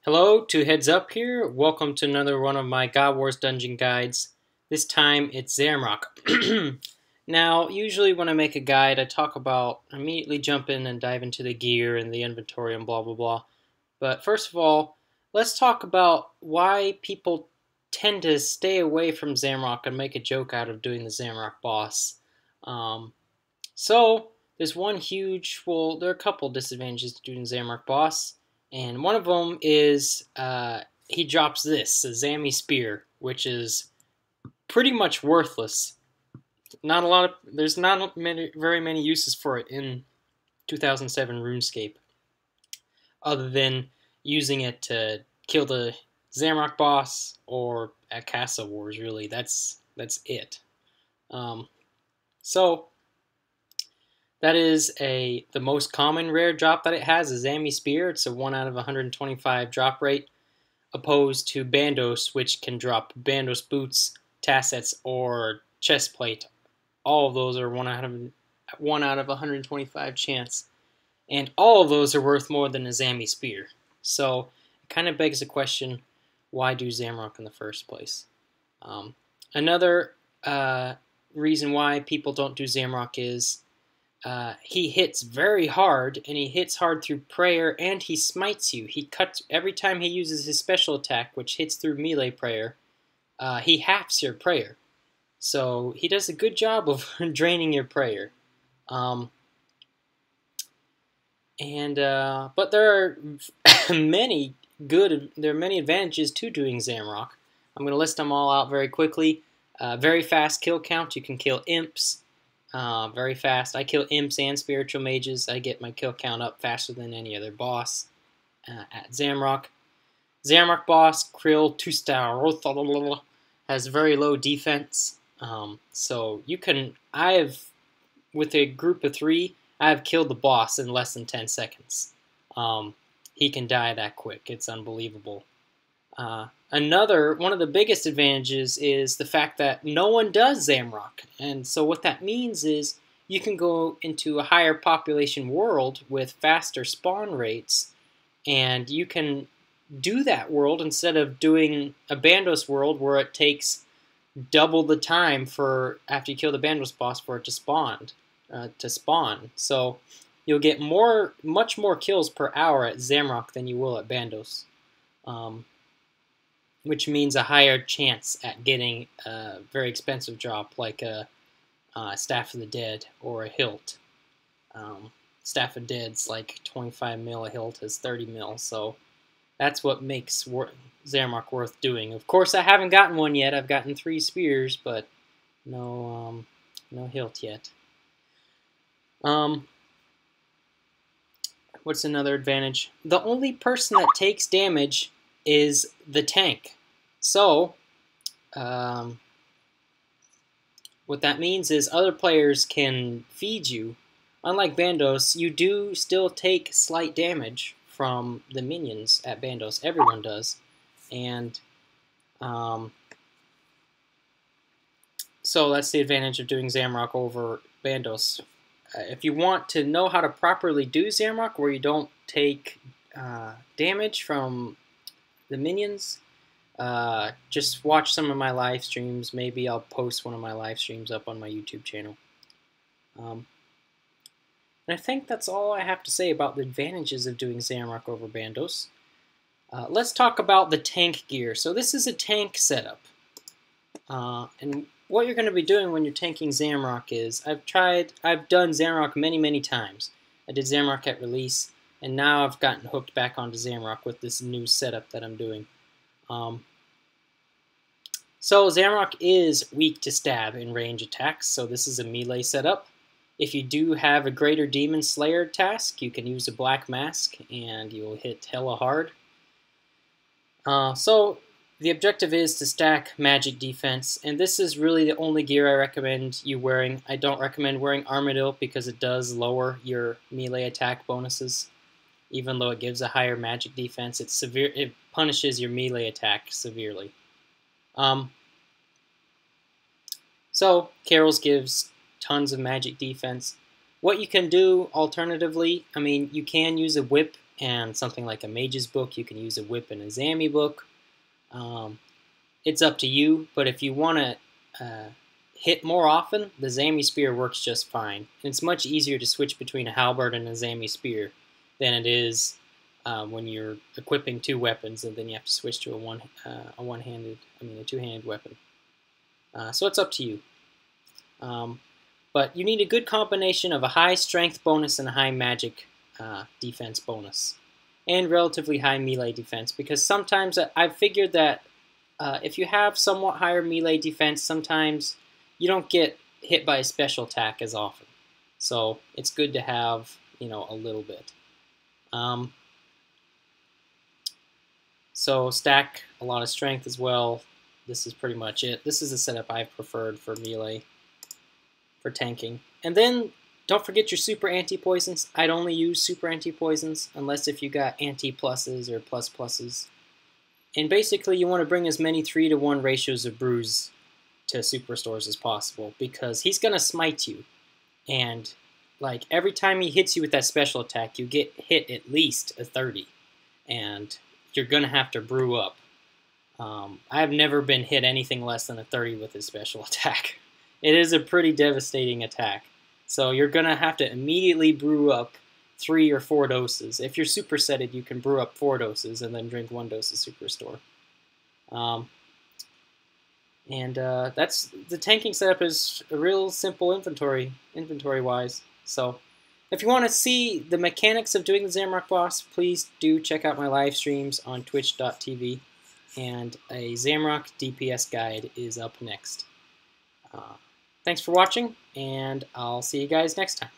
Hello, two heads up here. Welcome to another one of my God Wars dungeon guides. This time it's Zamorak. Now, usually when I make a guide, I immediately jump in and dive into the gear and the inventory and blah blah blah. But first of all, let's talk about why people tend to stay away from Zamorak and make a joke out of doing the Zamorak boss. Um, so, there's there are a couple disadvantages to doing Zamorak boss. And one of them is he drops this, a Zami Spear, which is pretty much worthless. There's not very many uses for it in 2007 RuneScape, other than using it to kill the Zamorak boss or at Castle Wars. Really, that's it. Um, so that is the most common rare drop that it has, a Zami Spear. It's a 1 out of 125 drop rate, opposed to Bandos, which can drop Bandos boots, tassets, or chest plate. All of those are 1 out of 125 chance, and all of those are worth more than a Zami Spear. So it kind of begs the question, why do Zamorak in the first place? Another reason why people don't do Zamorak is he hits very hard, and he hits hard through prayer, and he smites you. He cuts every time he uses his special attack, which hits through melee prayer. He halves your prayer, so he does a good job of draining your prayer. But there are many advantages to doing Zamorak. I'm going to list them all out very quickly. Very fast kill count. You can kill imps. Very fast. I kill imps and spiritual mages. I get my kill count up faster than any other boss at Zamorak. Zamorak boss, Krill, 2-star, has very low defense. So you can, with a group of 3, I have killed the boss in less than 10 seconds. He can die that quick. It's unbelievable. One of the biggest advantages is the fact that no one does Zamorak. And so what that means is you can go into a higher population world with faster spawn rates, and you can do that world instead of doing a Bandos world where it takes double the time after you kill the Bandos boss for it to spawn. So you'll get much more kills per hour at Zamorak than you will at Bandos. Which means a higher chance at getting a very expensive drop like a Staff of the Dead or a hilt. Staff of Dead's like 25 mil, a hilt is 30 mil, so that's what makes Zamorak worth doing. Of course, I haven't gotten one yet. I've gotten 3 spears, but no hilt yet. What's another advantage? The only person that takes damage is the tank. So, what that means is other players can feed you. Unlike Bandos, you do still take slight damage from the minions at Bandos. Everyone does. And so that's the advantage of doing Zamorak over Bandos. If you want to know how to properly do Zamorak where you don't take damage from the minions, just watch some of my live streams. Maybe I'll post one of my live streams up on my YouTube channel. And I think that's all I have to say about the advantages of doing Zamorak over Bandos. Let's talk about the tank gear. So this is a tank setup. And what you're going to be doing when you're tanking Zamorak is, I've done Zamorak many times. I did Zamorak at release, and now I've gotten hooked back onto Zamorak with this new setup that I'm doing. So Zamorak is weak to stab in range attacks, so this is a melee setup. If you do have a Greater Demon Slayer task, you can use a Black Mask, and you'll hit hella hard. So the objective is to stack magic defense, and this is really the only gear I recommend you wearing. I don't recommend wearing Armadillo because it does lower your melee attack bonuses. Even though it gives a higher magic defense, it punishes your melee attack severely. So Carol's gives tons of magic defense. What you can do alternatively, I mean, you can use a whip and something like a mage's book. You can use a whip and a Zami book. It's up to you, but if you want to hit more often, the Zami spear works just fine. And it's much easier to switch between a halberd and a Zami spear than it is when you're equipping 2 weapons and then you have to switch to a two-handed weapon. So it's up to you. But you need a good combination of a high strength bonus and a high magic defense bonus, and relatively high melee defense, because sometimes I've figured that if you have somewhat higher melee defense, sometimes you don't get hit by a special attack as often. So it's good to have, a little bit. So stack a lot of strength as well. This is pretty much it. This is the setup I've preferred for melee, for tanking. And then don't forget your super anti-poisons. I'd only use super anti-poisons unless if you got anti-pluses or plus-pluses. And basically you want to bring as many 3-to-1 ratios of bruise to superstores as possible, because he's going to smite you. And like every time he hits you with that special attack, you get hit at least a 30. And you're going to have to brew up. I've never been hit anything less than a 30 with his special attack. It is a pretty devastating attack. So you're going to have to immediately brew up 3 or 4 doses. If you're supersetted, you can brew up 4 doses and then drink 1 dose of Superstore. That's the tanking setup is a real simple inventory-wise. So if you want to see the mechanics of doing the Zamorak boss, please do check out my live streams on twitch.tv. And a Zamorak DPS guide is up next. Thanks for watching, and I'll see you guys next time.